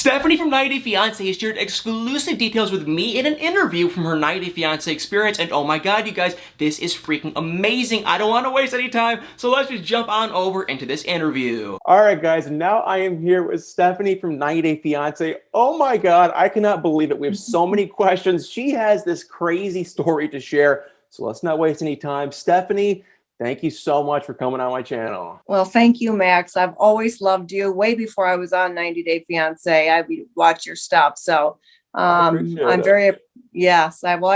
Stephanie from 90 Day Fiance has shared exclusive details with me in an interview from her 90 Day Fiance experience, and oh my god, you guys, this is freaking amazing. I don't want to waste any time, so let's just jump on over into this interview. All right, guys, now I am here with Stephanie from 90 Day Fiance. Oh my god, I cannot believe it. We have so many questions. She has this crazy story to share, so let's not waste any time. Stephanie, thank you so much for coming on my channel. Well, thank you, Max. I've always loved you. Way before I was on 90 Day Fiance, I would watch your stuff. So I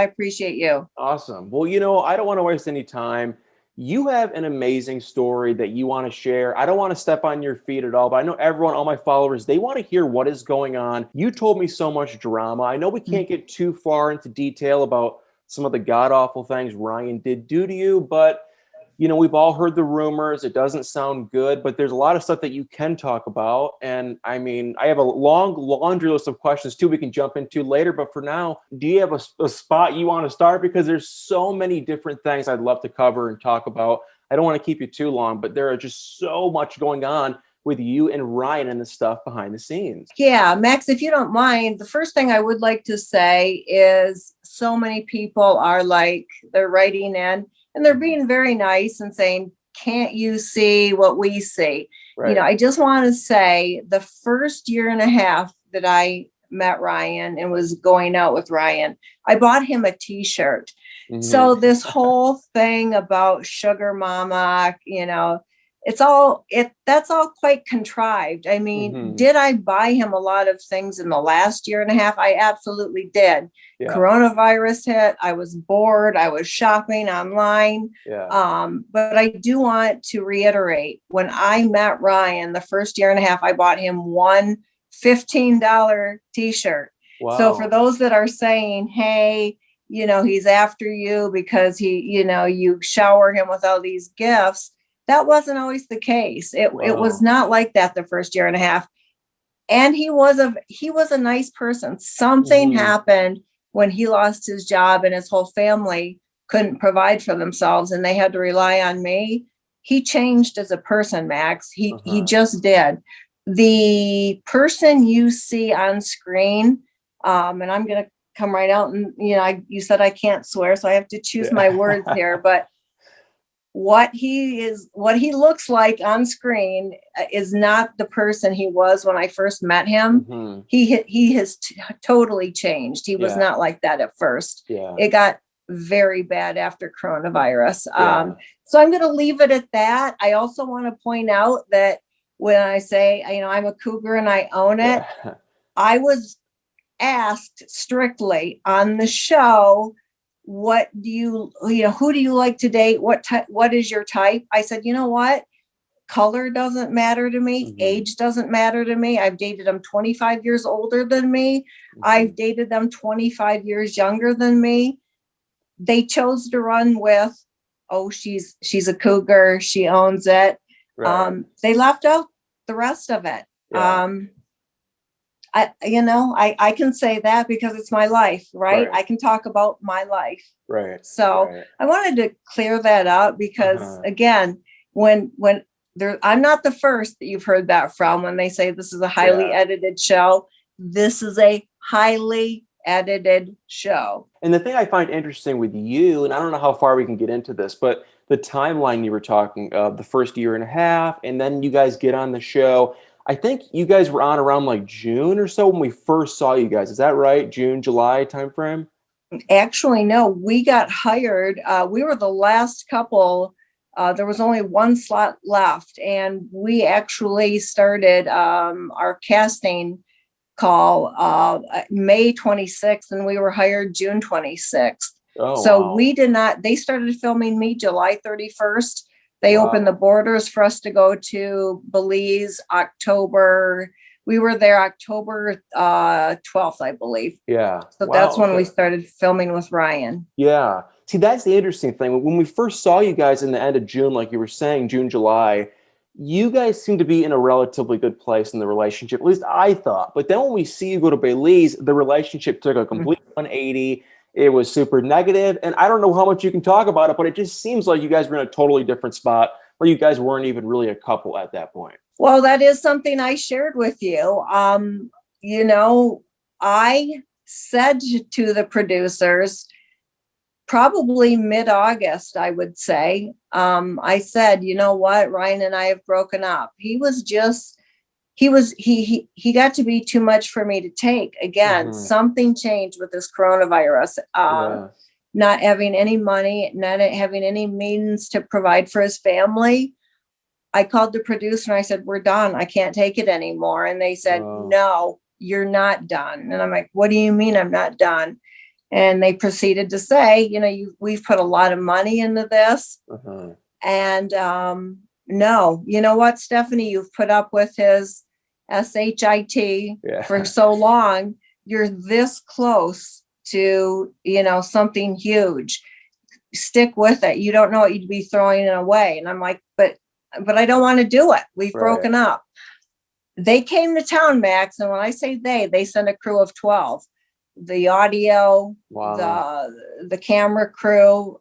appreciate you. Awesome. Well, I don't want to waste any time. You have an amazing story that you want to share. I don't want to step on your feet at all, but I know everyone, all my followers, they want to hear what is going on. You told me so much drama. I know we can't get too far into detail about some of the god-awful things Ryan did do to you, but we've all heard the rumors. It doesn't sound good, but there's a lot of stuff that you can talk about. And I mean, I have a long laundry list of questions too we can jump into later. But for now, do you have a spot you want to start? Because there's so many different things I'd love to cover and talk about. I don't want to keep you too long, but there are just so much going on with you and Ryan and the stuff behind the scenes. Yeah, Max, if you don't mind, the first thing I would like to say is so many people are like, they're writing in and they're being very nice and saying, can't you see what we see? Right. I just want to say the first year and a half that I met Ryan and was going out with Ryan, I bought him a t-shirt. Mm-hmm. So this whole thing about sugar mama, that's all quite contrived. I mean, Did I buy him a lot of things in the last year and a half? I absolutely did. Yeah. Coronavirus hit. I was bored. I was shopping online. Yeah. But I do want to reiterate, when I met Ryan the first year and a half, I bought him one $15 t-shirt. Wow. So for those that are saying, hey, he's after you because you shower him with all these gifts, that wasn't always the case. It was not like that the first year and a half. And he was a nice person. Something happened when he lost his job and his whole family couldn't provide for themselves and they had to rely on me. He changed as a person, Max. He just did. The person you see on screen, and I'm going to come right out and, you said I can't swear, so I have to choose my words here, but what he looks like on screen is not the person he was when I first met him. Mm-hmm. He has totally changed. He was not like that at first. Yeah. It got very bad after coronavirus. Yeah. So I'm going to leave it at that. I also want to point out that when I say, I'm a cougar and I own it, I was asked strictly on the show, what do who do you like to date? What is your type? I said, you know what? Color doesn't matter to me. Mm-hmm. Age doesn't matter to me. I've dated them 25 years older than me. Mm-hmm. I've dated them 25 years younger than me. They chose to run with, she's a cougar. She owns it. Right. They left out the rest of it. Yeah. I can say that because it's my life, right? I can talk about my life. Right. So I wanted to clear that up because again, when I'm not the first that you've heard that from when they say this is a highly edited show. This is a highly edited show. And the thing I find interesting with you, and I don't know how far we can get into this, but the timeline you were talking of the first year and a half, and then you guys get on the show. I think you guys were on around like June or so when we first saw you guys. Is that right? June, July timeframe? Actually, no. We got hired. We were the last couple. There was only one slot left. And we actually started our casting call May 26th, and we were hired June 26th. Oh, so wow. We did not. They started filming me July 31st. They opened the borders for us to go to Belize, October. We were there October 12th, I believe. Yeah. So that's when we started filming with Ryan. Yeah. See, that's the interesting thing. When we first saw you guys in the end of June, like you were saying, June, July, you guys seem to be in a relatively good place in the relationship. At least I thought. But then when we see you go to Belize, the relationship took a complete 180. It was super negative, and I don't know how much you can talk about it, but it just seems like you guys were in a totally different spot where you guys weren't even really a couple at that point. Well, that is something I shared with you. you know, I said to the producers, probably mid-August, I would say, I said, you know what, Ryan and I have broken up. He got to be too much for me to take. Again, something changed with this coronavirus. Yeah. Not having any money, not having any means to provide for his family. I called the producer and I said, we're done. I can't take it anymore. And they said, no, you're not done. And I'm like, what do you mean I'm not done? And they proceeded to say, you know, we've put a lot of money into this. And no, you know what, Stephanie, you've put up with his SHIT for so long. You're this close to, you know, something huge. Stick with it. You don't know what you'd be throwing it away. And I'm like, but I don't want to do it. We've broken up. They came to town, Max. And when I say they sent a crew of 12. The audio, the camera crew,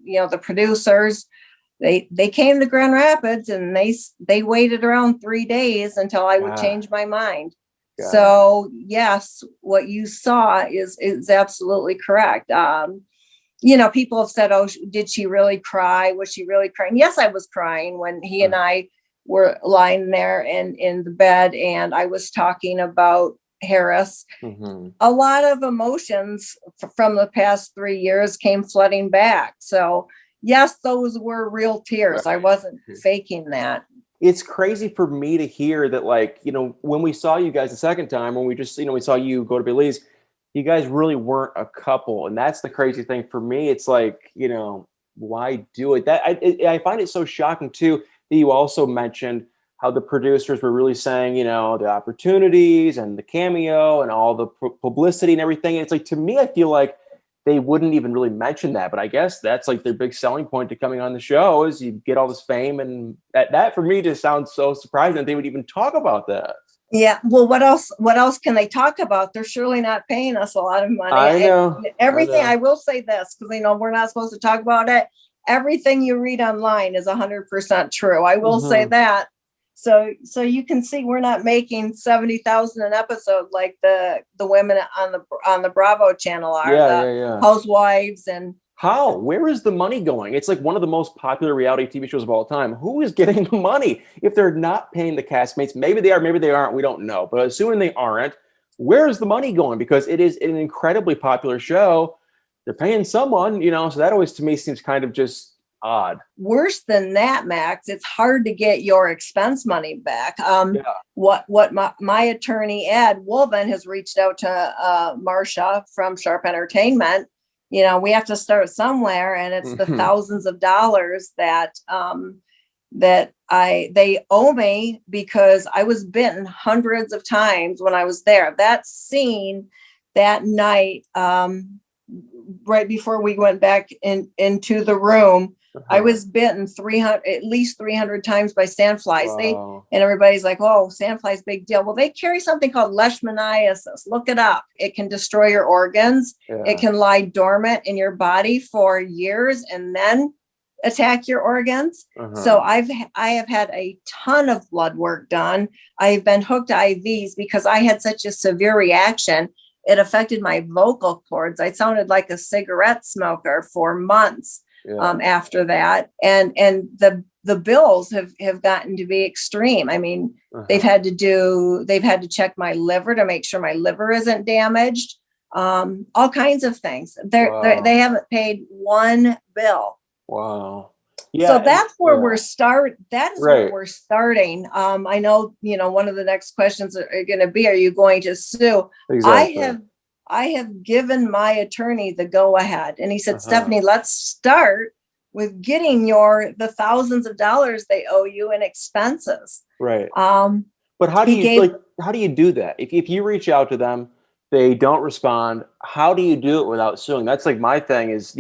you know, the producers, they came to Grand Rapids, and they waited around 3 days until I would change my mind. So yes, what you saw is absolutely correct. You know, people have said, oh, did she really cry? Was she really crying? Yes, I was crying when he and I were lying there in the bed, and I was talking about Harris. A lot of emotions from the past 3 years came flooding back. So yes, those were real tears. I wasn't faking that. It's crazy for me to hear that, like, you know, when we saw you guys the second time, when we just, you know, we saw you go to Belize, you guys really weren't a couple. And that's the crazy thing for me. It's like, you know, why do it? That I find it so shocking too, that you also mentioned how the producers were really saying, you know, the opportunities and the cameo and all the publicity and everything. And it's like, to me, I feel like they wouldn't even really mention that, but I guess that's like their big selling point to coming on the show, is you get all this fame. And that for me just sounds so surprising that they would even talk about that. Yeah. Well, what else can they talk about? They're surely not paying us a lot of money. I know. Everything. I will say this, because, you know, we're not supposed to talk about it. Everything you read online is 100% true. I will say that. So you can see we're not making 70,000 an episode like the women on the Bravo channel are. Housewives and how? Where is the money going? It's like one of the most popular reality TV shows of all time. Who is getting the money? If they're not paying the castmates, maybe they are, maybe they aren't. We don't know. But assuming they aren't, where is the money going? Because it is an incredibly popular show. They're paying someone, you know. So that always to me seems kind of just odd. Worse than that, Max, it's hard to get your expense money back. What my attorney Ed Wolven has reached out to Marsha from Sharp Entertainment. You know, we have to start somewhere, and it's the thousands of dollars that they owe me, because I was bitten hundreds of times when I was there. That scene that night, right before we went back into the room, I was bitten at least 300 times by sandflies. And everybody's like, oh, sandflies, big deal. Well, they carry something called leishmaniasis. Look it up. It can destroy your organs. It can lie dormant in your body for years and then attack your organs. So I have had a ton of blood work done. I've been hooked to IVs because I had such a severe reaction. It affected my vocal cords. I sounded like a cigarette smoker for months. After that, and the bills have gotten to be extreme. I mean, they've had to check my liver to make sure my liver isn't damaged. All kinds of things. They haven't paid one bill. Wow. Yeah, so that's where we're where we're starting. I know, you know, one of the next questions are going to be, are you going to sue? Exactly. I have given my attorney the go ahead, and he said, Stephanie, let's start with getting the thousands of dollars they owe you in expenses. Right. But how do you do that? If you reach out to them, they don't respond. How do you do it without suing? That's like my thing is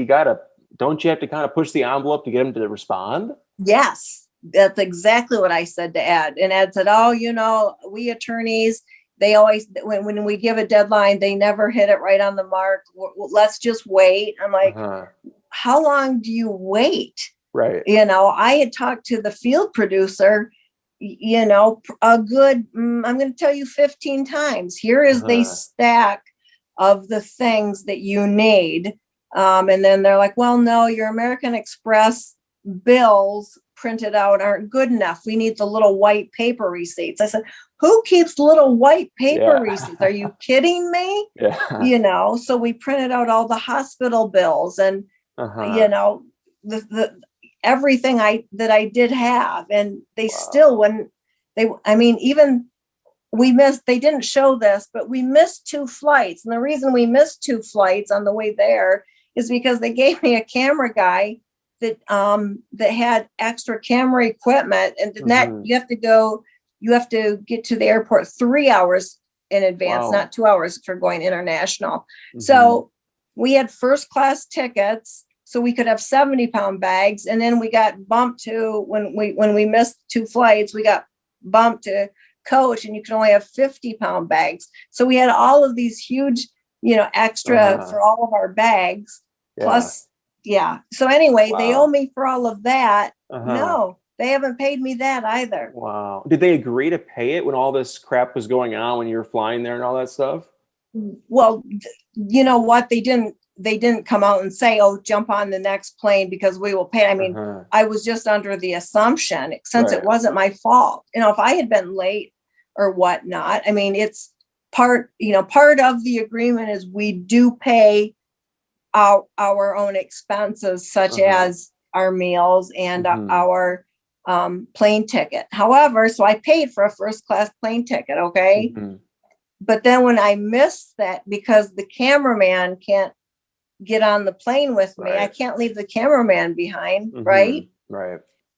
don't you have to kind of push the envelope to get them to respond? Yes, that's exactly what I said to Ed. And Ed said, oh, you know, we attorneys, they always, when we give a deadline, they never hit it right on the mark. Let's just wait. I'm like, how long do you wait? Right. You know, I had talked to the field producer a good, I'm going to tell you 15 times. Here is the stack of the things that you need. And then they're like, well, no, your American Express bills printed out aren't good enough. We need the little white paper receipts. I said, who keeps little white paper receipts? Are you kidding me? Yeah. So we printed out all the hospital bills and, the everything that I did have. And they still, when even they didn't show this, but we missed 2 flights. And the reason we missed 2 flights on the way there is because they gave me a camera guy that had extra camera equipment, and that you have to get to the airport 3 hours in advance, not 2 hours for going international. So we had first class tickets, so we could have 70-pound bags. And then we got bumped to, when we missed 2 flights, we got bumped to coach, and you can only have 50-pound bags. So we had all of these huge, extra for all of our bags. Plus, So anyway, they owe me for all of that. No, they haven't paid me that either. Wow. Did they agree to pay it when all this crap was going on, when you were flying there and all that stuff? Well, you know what? They didn't come out and say, oh, jump on the next plane because we will pay. I mean, I was just under the assumption, since it wasn't my fault. If I had been late or whatnot, I mean, it's part of the agreement is we do pay our own expenses, such as our meals and our plane ticket. However, so I paid for a first class plane ticket. Okay. But then when I missed that, because the cameraman can't get on the plane with me, I can't leave the cameraman behind. Right.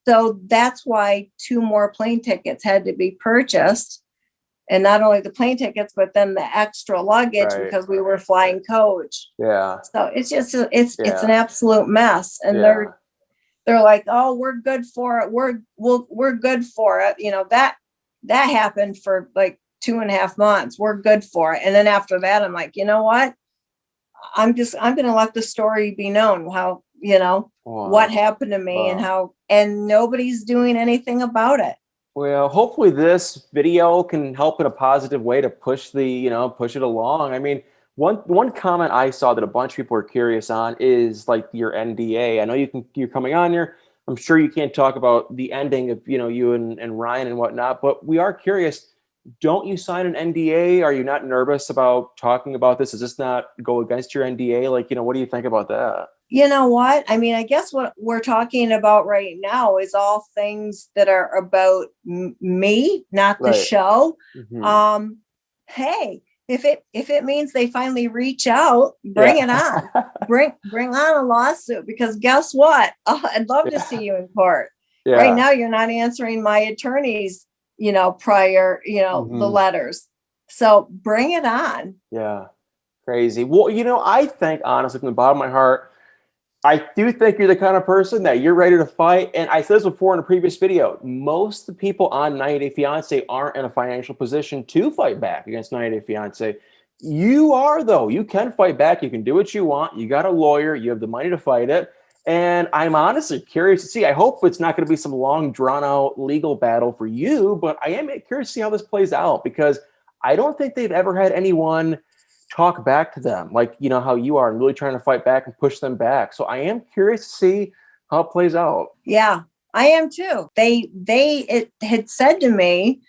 So that's why 2 more plane tickets had to be purchased. And not only the plane tickets, but then the extra luggage because we were flying coach. Yeah. So it's just, it's an absolute mess. And they're like, oh, we're good for it. We're good for it. That happened for like 2.5 months. We're good for it. And then after that, I'm like, you know what? I'm going to let the story be known how, what happened to me and nobody's doing anything about it. Well, hopefully this video can help in a positive way to push push it along. I mean, one comment I saw that a bunch of people are curious on is like your NDA. I know you're coming on here. I'm sure you can't talk about the ending of, you and Ryan and whatnot, but we are curious. Don't you sign an NDA? Are you not nervous about talking about this? Does this not go against your NDA? Like, what do you think about that? You know what? I mean, I guess what we're talking about right now is all things that are about me, not the show. Hey, if it means they finally reach out, bring it on. Bring on a lawsuit, because guess what? I'd love to see you in court. Right now, you're not answering my attorney's, prior, the letters. So bring it on. Yeah. Crazy. Well, I think, honestly, from the bottom of my heart, I do think you're the kind of person that you're ready to fight. And I said this before in a previous video, most of the people on 90 Day Fiance aren't in a financial position to fight back against 90 Day Fiance. You are, though. You can fight back. You can do what you want. You got a lawyer. You have the money to fight it. And I'm honestly curious to see. I hope it's not going to be some long, drawn-out legal battle for you, but I am curious to see how this plays out, because I don't think they've ever had anyone talk back to them like how you are, and really trying to fight back and push them back. So I am curious to see how it plays out. Yeah, I am too. It had said to me,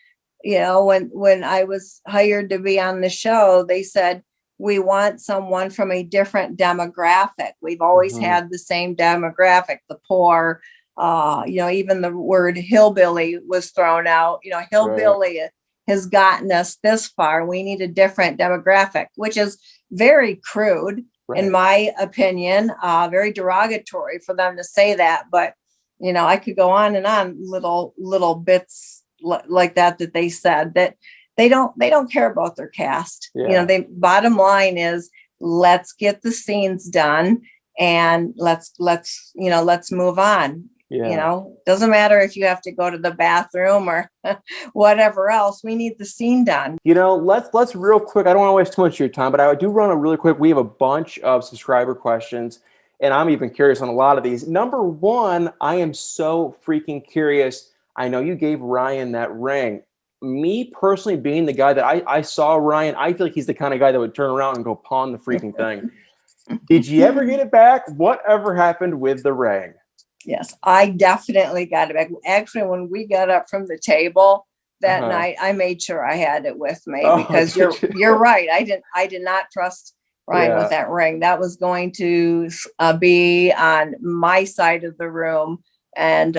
when I was hired to be on the show, they said, we want someone from a different demographic. We've always had the same demographic, the poor, even the word hillbilly was thrown out. Hillbilly has gotten us this far. We need a different demographic, which is very crude, in my opinion, very derogatory for them to say that. But, I could go on and on, little bits like that they said, that they don't care about their cast. They bottom line is, let's get the scenes done and let's move on. Doesn't matter if you have to go to the bathroom or whatever else. We need the scene done. Let's real quick. I don't want to waste too much of your time, but I do run a really quick. We have a bunch of subscriber questions, and I'm even curious on a lot of these. Number one, I am so freaking curious. I know you gave Ryan that ring. Me personally, being the guy that I saw Ryan, I feel like he's the kind of guy that would turn around and go pawn the freaking thing. Did you ever get it back? Whatever happened with the ring? Yes, I definitely got it back. Actually, when we got up from the table that night, I made sure I had it with me, because you're right. I did not trust Ryan with that ring. That was going to be on my side of the room, and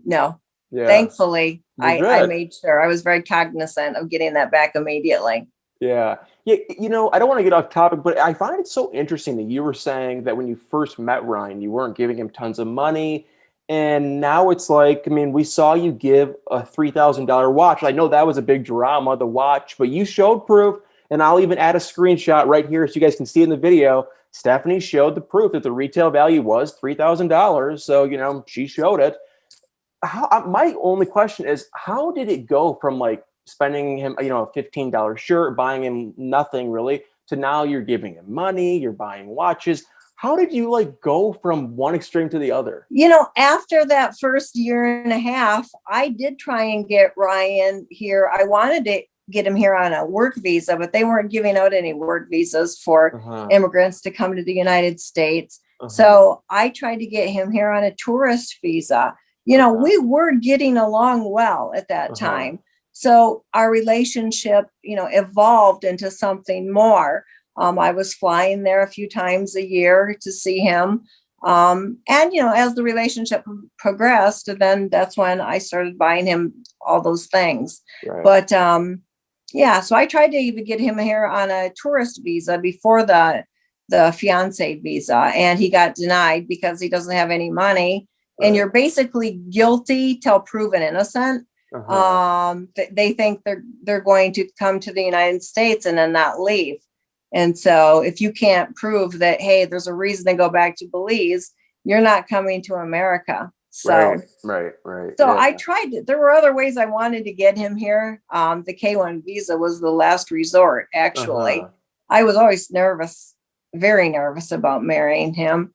no. Thankfully, I made sure. I was very cognizant of getting that back immediately. Yeah. Yeah. You know, I don't want to get off topic, but I find it so interesting that you were saying that when you first met Ryan, you weren't giving him tons of money. And now it's like, I mean, we saw you give a $3,000 watch. I know that was a big drama, the watch, but you showed proof. And I'll even add a screenshot right here so you guys can see in the video. Stephanie showed the proof that the retail value was $3,000. So, you know, she showed it. My only question is, how did it go from like spending him, you know, a $15 shirt, buying him nothing really, to now you're giving him money, you're buying watches? How did you like go from one extreme to the other? You know, after that first year and a half, I did try and get Ryan here. I wanted to get him here on a work visa, but they weren't giving out any work visas for immigrants to come to the United States. So I tried to get him here on a tourist visa. You know, we were getting along well at that time. So our relationship, you know, evolved into something more. I was flying there a few times a year to see him. And, you know, as the relationship progressed, then that's when I started buying him all those things. But yeah, so I tried to even get him here on a tourist visa before the fiance visa, and he got denied because he doesn't have any money. And you're basically guilty till proven innocent. They think they're going to come to the United States and then not leave. And so if you can't prove that, hey, there's a reason to go back to Belize, you're not coming to America. So, So I tried to, there were other ways I wanted to get him here. The K-1 visa was the last resort, actually. I was always nervous, very nervous about marrying him,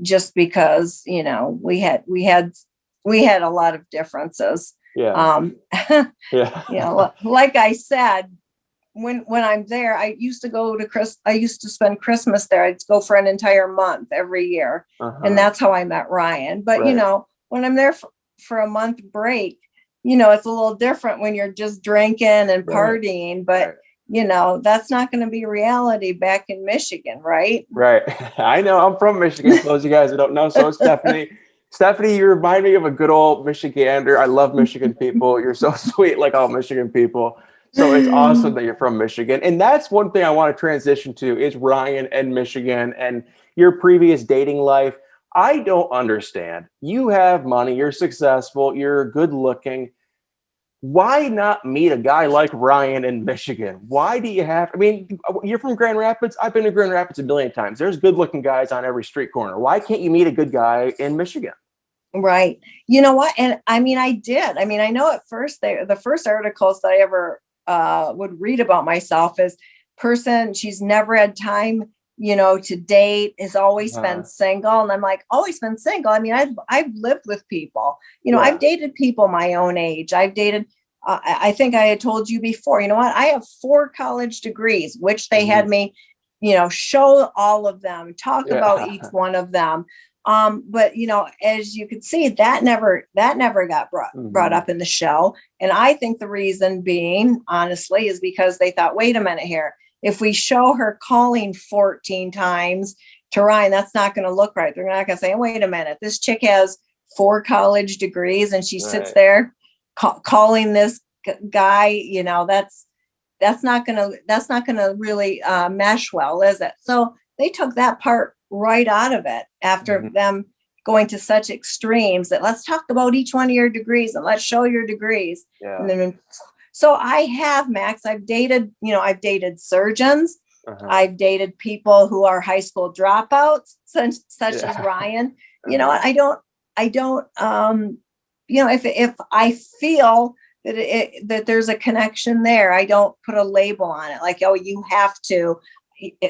just because, you know, we had a lot of differences. You know, like I said, when I'm there, I used to spend Christmas there. I'd go for an entire month every year. And that's how I met Ryan. But, you know, when I'm there for a month break, you know, it's a little different when you're just drinking and partying, but you know, that's not going to be reality back in Michigan, right? I know, I'm from Michigan, for those of you guys who don't know. So Stephanie, you remind me of a good old Michigander. I love Michigan people. You're so sweet, like all Michigan people. So it's awesome that you're from Michigan. And that's one thing I want to transition to is Ryan and Michigan and your previous dating life. I don't understand. You have money, you're successful, you're good looking. Why not meet a guy like Ryan in Michigan? Why do you have, I mean, you're from Grand Rapids. I've been to Grand Rapids a million times. There's good looking guys on every street corner. Why can't you meet a good guy in Michigan? Right. You know what? And I mean, I did. I mean, I know at first the first articles that I ever would read about myself is person, she's never had time, you know, to date, has always been single. And I'm like, always been single. I mean, I've lived with people, you know, I've dated people my own age. I've dated, I think I had told you before, you know what, I have 4 college degrees, which they had me, you know, show all of them, talk about each one of them. But you know, as you could see, that never got brought up in the show. And I think the reason being, honestly, is because they thought, wait a minute here, if we show her calling 14 times to Ryan, that's not going to look right. They're not going to say, wait a minute, this chick has 4 college degrees and she sits there calling this guy, you know, that's not going to really mesh well, is it? So they took that part right out of it after them going to such extremes that let's talk about each one of your degrees and let's show your degrees. And then, so I have, Max, I've dated surgeons. I've dated people who are high school dropouts, such as Ryan. You know, I don't, you know, if I feel that that there's a connection there, I don't put a label on it like, oh, you have to.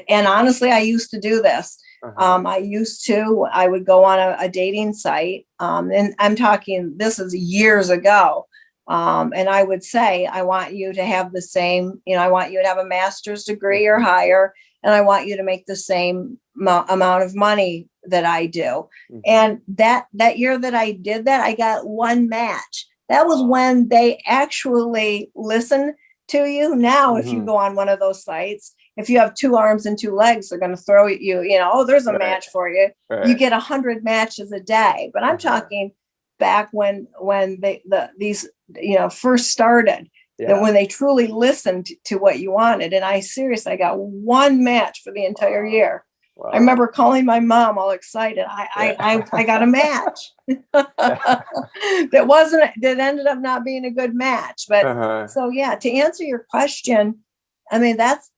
and honestly, I used to do this. I would go on a dating site, and I'm talking, this is years ago. And I would say, I want you to have the same, I want you to have a master's degree or higher, and I want you to make the same amount of money that I do. And that year that I did that, I got one match. That was when they actually listen to you. Now, if you go on one of those sites, if you have 2 arms and 2 legs, they're going to throw at you, oh, there's a match for you. You get 100 matches a day. But I'm talking back when these first started, that when they truly listened to what you wanted. And I got one match for the entire year. Wow. I remember calling my mom all excited. I got a match. that ended up not being a good match. But so yeah, to answer your question, I mean, that's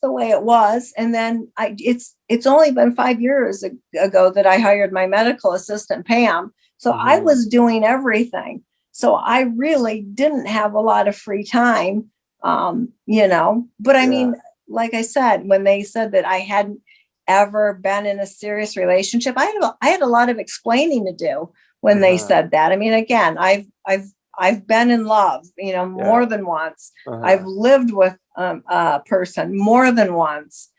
the way it was. And then it's only been 5 years ago that I hired my medical assistant, Pam. So I was doing everything. So I really didn't have a lot of free time, but I mean, like I said, when they said that I hadn't ever been in a serious relationship, I had a lot of explaining to do when they said that. I mean, again, I've been in love, more than once. I've lived with a person more than once.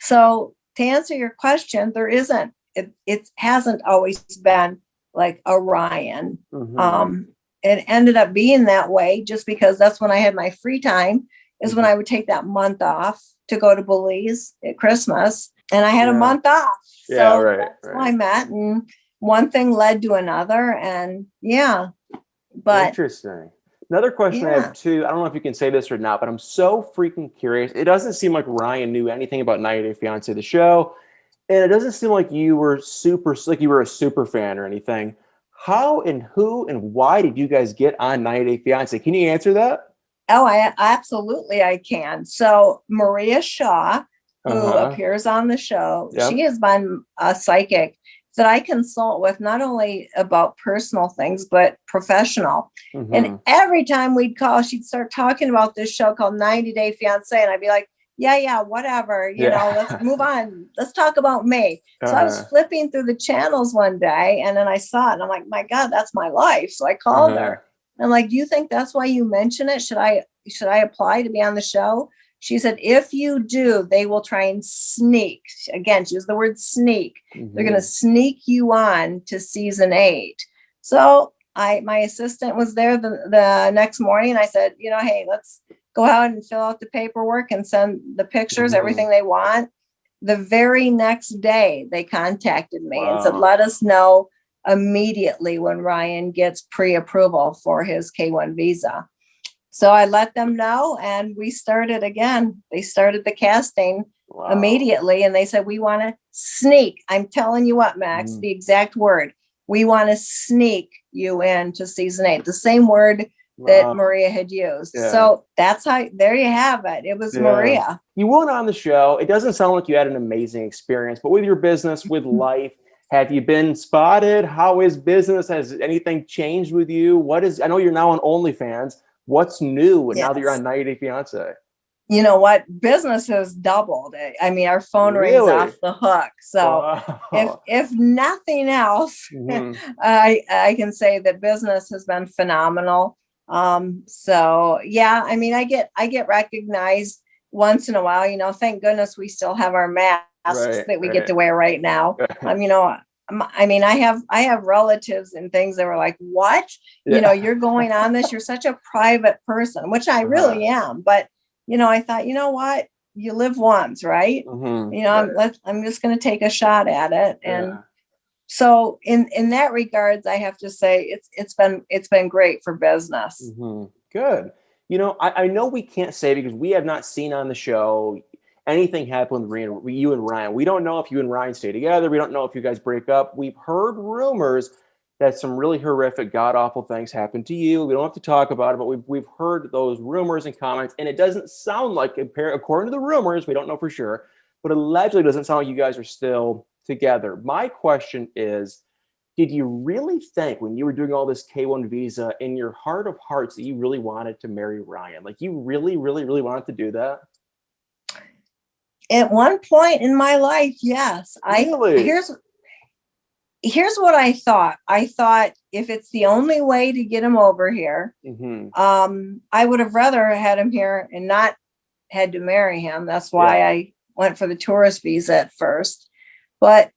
So to answer your question, there isn't. It hasn't always been like a Ryan. It ended up being that way just because that's when I had my free time, is when I would take that month off to go to Belize at Christmas, and I had a month off. So that's how I met, and one thing led to another, and but interesting. Another question I have too, I don't know if you can say this or not, but I'm so freaking curious. It doesn't seem like Ryan knew anything about 90 Day Fiance, the show. And it doesn't seem like you were a super fan or anything. How and who and why did you guys get on 90 Day Fiance? Can you answer that? Oh, absolutely I can. So Maria Shaw, who appears on the show, she has been a psychic that I consult with, not only about personal things, but professional. And every time we'd call, she'd start talking about this show called 90 Day Fiance. And I'd be like, yeah, whatever, let's move on. Let's talk about me. So I was flipping through the channels one day, and then I saw it, and I'm like, my God, that's my life. So I called her. I'm like, do you think that's why you mention it? Should I apply to be on the show? She said, if you do, they will try and sneak. Again, she used the word sneak. They're going to sneak you on to season 8. So my assistant was there the next morning. I said, hey, let's go out and fill out the paperwork and send the pictures, everything they want. The very next day, they contacted me and said, let us know immediately when Ryan gets pre-approval for his K-1 visa. So I let them know, and we started again. They started the casting immediately, and they said, we want to sneak. I'm telling you what, Max, the exact word. We want to sneak you into season 8. The same word that Maria had used. So that's how, there you have it. It was Maria. You weren't on the show. It doesn't sound like you had an amazing experience, but with your business, with life, have you been spotted? How is business? Has anything changed with you? I know you're now on OnlyFans. What's new now that you're on 90 Day Fiance? You know what? Business has doubled. I mean, our phone rings off the hook. So if nothing else, I can say that business has been phenomenal. So yeah, I mean, I get recognized once in a while, thank goodness we still have our masks that we get to wear right now. I mean, I have relatives and things that were like, what, you're going on this, you're such a private person, which I really am. But, I thought, what, you live once, right? I'm just going to take a shot at it. And so in that regards, I have to say it's been great for business. Good. I know we can't say, because we have not seen on the show anything happen with you and Ryan. We don't know if you and Ryan stay together. We don't know if you guys break up. We've heard rumors that some really horrific, god-awful things happened to you. We don't have to talk about it, but we've heard those rumors and comments, and it doesn't sound like, according to the rumors, we don't know for sure, but allegedly doesn't sound like you guys are still together. My question is, did you really think when you were doing all this K-1 visa in your heart of hearts that you really wanted to marry Ryan? Like, you really, really, really wanted to do that? At one point in my life, yes. Really? Here's what I thought. I thought if it's the only way to get him over here, Mm-hmm. I would have rather had him here and not had to marry him. That's why Yeah. I went for the tourist visa at first. But,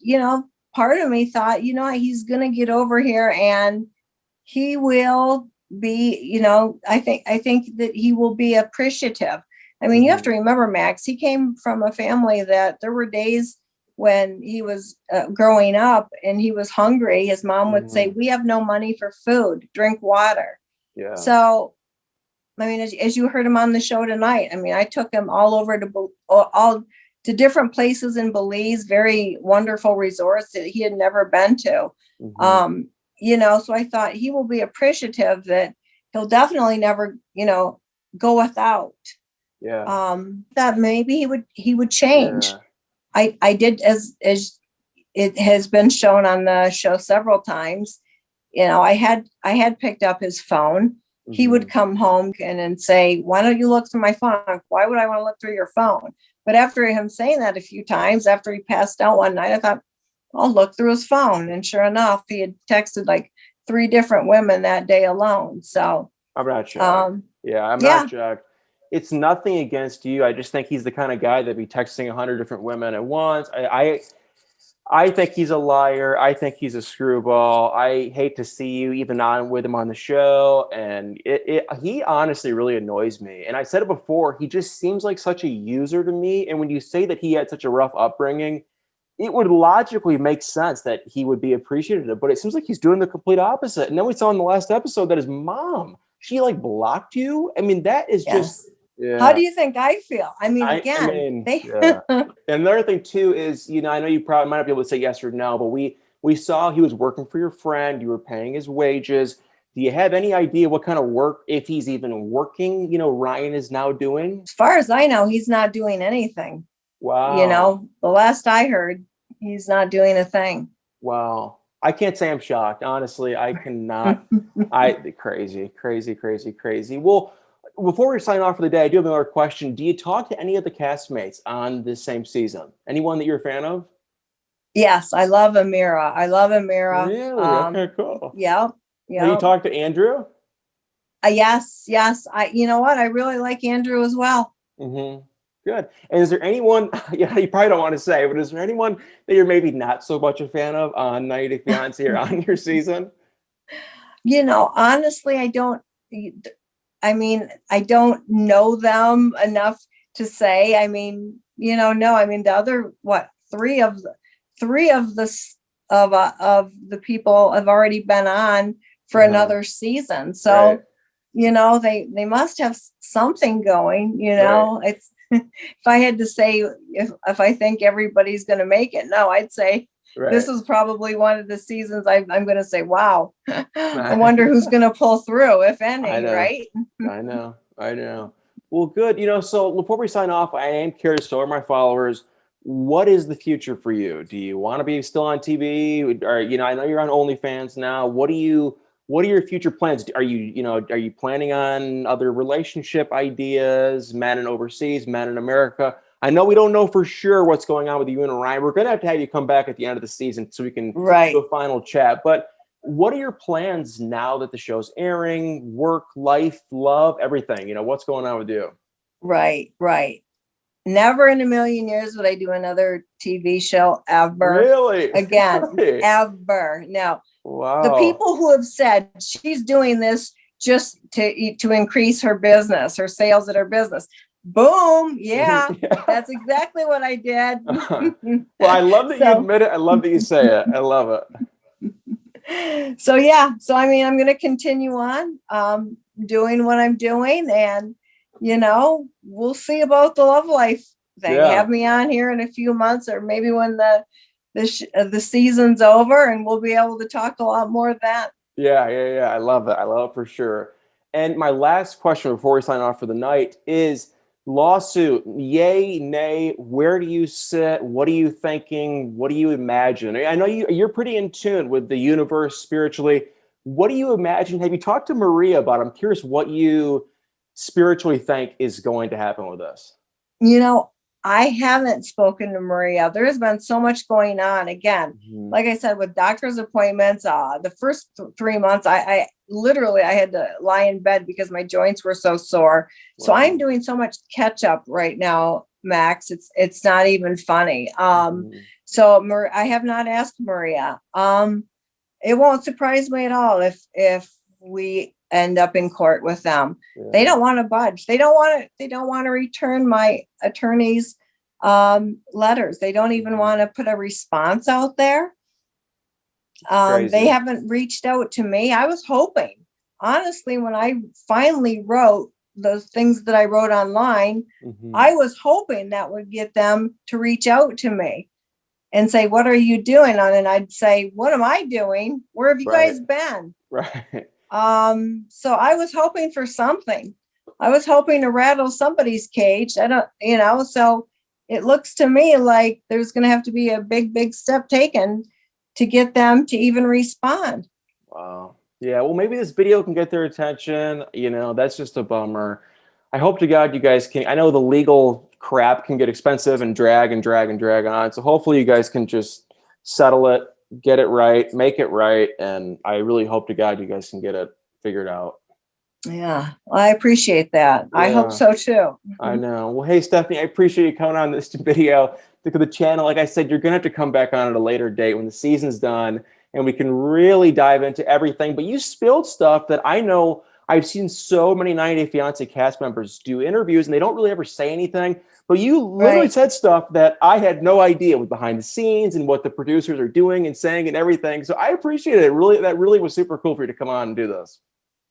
part of me thought, he's going to get over here and he will be, I think that he will be appreciative. I mean, you have to Mm-hmm. remember, Max, he came from a family that there were days when he was growing up and he was hungry. His mom would say, Mm-hmm. "We have no money for food, drink water." Yeah. So, I mean, as you heard him on the show tonight, I mean, I took him all over to all to different places in Belize, very wonderful resorts that he had never been to. Mm-hmm. Um, so I thought he will be appreciative that he'll definitely never, go without. Yeah. That maybe he would change. Yeah. I did as it has been shown on the show several times. I had picked up his phone. He Mm-hmm. would come home and say, "Why don't you look through my phone?" Why would I want to look through your phone? But after him saying that a few times, after he passed out one night, I thought, I'll look through his phone. And sure enough, he had texted like 3 different women that day alone. So, I'm not shocked. um, Yeah, I'm yeah, not shocked. It's nothing against you. I just think he's the kind of guy that'd be texting 100 different women at once. I think he's a liar. I think he's a screwball. I hate to see you even on with him on the show, and he honestly really annoys me. And I said it before. He just seems like such a user to me. And when you say that he had such a rough upbringing, it would logically make sense that he would be appreciative, but it seems like he's doing the complete opposite. And then we saw in the last episode that his mom, she like blocked you. I mean, that is just, yes. How yeah. do you think I feel? I mean, I again, mean, they yeah. And another thing too is, I know you probably might not be able to say yes or no, but we saw he was working for your friend. You were paying his wages. Do you have any idea what kind of work, if he's even working, Ryan is now doing? as far as I know, he's not doing anything. Wow. The last I heard, he's not doing a thing. Wow. I can't say I'm shocked. Honestly, I cannot. Crazy, crazy, crazy, crazy. Well, before we sign off for the day, I do have another question. Do you talk to any of the castmates on this same season? Anyone that you're a fan of? Yes, I love Amira. I love Amira. Really? Okay, cool. Yeah, Have you yeah. talked to Andrew? Yes, yes. You know what? I really like Andrew as well. Mm-hmm. Good. And is there anyone, yeah, you probably don't want to say, but is there anyone that you're maybe not so much a fan of on 90 Day Fiance or on your season? Honestly, I don't. I mean, I don't know them enough to say. I mean, no. I mean, the other three of the people have already been on for Uh-huh. another season. Right. So, they must have something going. Right. It's if I had to say if I think everybody's going to make it, no, I'd say this Right. is probably one of the seasons I'm going to say, wow, I wonder who's going to pull through, if I any, know. right? I know. I know. Well, good. So before we sign off, I am curious, so are my followers, what is the future for you? Do you want to be still on TV? Or, I know you're on OnlyFans now. What are your future plans? Are you planning on other relationship ideas, men in overseas, men in America? I know we don't know for sure what's going on with you and Ryan. We're going to have you come back at the end of the season so we can do Right, a final chat. But what are your plans now that the show's airing? Work, life, love, everything. What's going on with you? right, right. Never in a million years would I do another TV show ever Really? again, Really? ever. Now, the Wow. people who have said she's doing this just to increase her business, her sales at her business. Boom. Yeah, Yeah. that's exactly what I did. Well, I love that you so admit it. I love that you say it. I love yeah. So I mean, I'm going to continue on doing what I'm doing, and we'll see about the love life it. thing. Yeah. Have me on here in a few months, or maybe when the season's over, and we'll be able to talk a lot more of that. Yeah. Yeah. Yeah. I love it. I love it for sure. And my last question before we sign off for the night is lawsuit, yay, nay, where do you sit? What are you thinking? What do you imagine? I know you're pretty in tune with the universe spiritually. What do you imagine? Have you talked to Maria about it? I'm curious what you spiritually think is going to happen with this. You know, I haven't spoken to Maria. There has been so much going on. Again, Mhm. like I said, with doctor's appointments, the first 3 months, I literally I had to lie in bed because my joints were so sore. So Wow. I'm doing so much catch up right now, Max. It's not even funny. Mhm. So I have not asked Maria. It won't surprise me at all if we end up in court with them. They Yeah. don't want to budge. They don't want to return my attorney's letters. They don't even Mhm. want to put a response out there. They Crazy. haven't reached out to me. I was hoping, honestly, when I finally wrote those things that I wrote online, Mhm. I was hoping that would get them to reach out to me and say, "What are you doing?" And I'd say, "What am I doing? Where have you Right. guys been?" Right. So I was hoping for something. I was hoping to rattle somebody's cage. I don't, so it looks to me like there's going to have to be a big, big step taken to get them to even respond. Wow. Yeah, well, maybe this video can get their attention. That's just a bummer. I hope to God you guys can. I know the legal crap can get expensive and drag and drag and drag on. So hopefully you guys can just settle it, get it right, make it right. And I really hope to God you guys can get it figured out. Yeah, well, I appreciate that. I hope Yeah, so too. I know. Well, hey, Stephanie, I appreciate you coming on this video to the channel. Like I said, you're going to have to come back on at a later date when the season's done and we can really dive into everything. But you spilled stuff that I know I've seen so many 90 Day Fiance cast members do interviews and they don't really ever say anything. But you literally Right. said stuff that I had no idea was behind the scenes and what the producers are doing and saying and everything. So I appreciate it. Really, that really was super cool for you to come on and do this.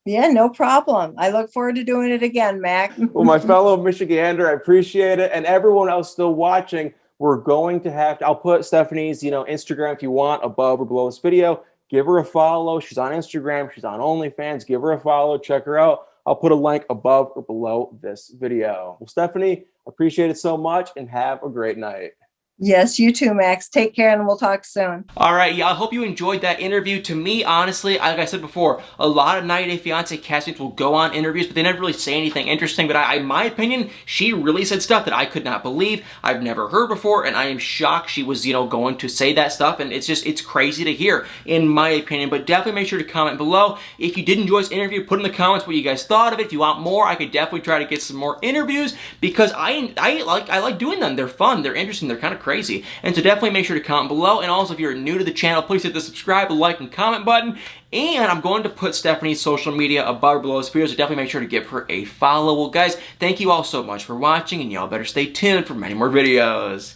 Yeah, no problem. I look forward to doing it again, Mac. Well, my fellow Michigander, I appreciate it. And everyone else still watching, we're going to I'll put Stephanie's, Instagram if you want above or below this video. Give her a follow. She's on Instagram. She's on OnlyFans. Give her a follow. Check her out. I'll put a link above or below this video. Well, Stephanie, appreciate it so much and have a great night. Yes, you too, Max. Take care and we'll talk soon. All right, yeah, I hope you enjoyed that interview. To me, honestly, like I said before, a lot of 90 Day Fiance castmates will go on interviews, but they never really say anything interesting. But in my opinion, she really said stuff that I could not believe, I've never heard before, and I am shocked she was, going to say that stuff, and it's crazy to hear, in my opinion. But definitely make sure to comment below. If you did enjoy this interview, put in the comments what you guys thought of it. If you want more, I could definitely try to get some more interviews, because I like doing them. They're fun, they're interesting, they're kind of crazy. And so definitely make sure to comment below. And also, if you're new to the channel, please hit the subscribe, like, and comment button. And I'm going to put Stephanie's social media above or below this video, so definitely make sure to give her a follow. Well, guys, thank you all so much for watching, and y'all better stay tuned for many more videos.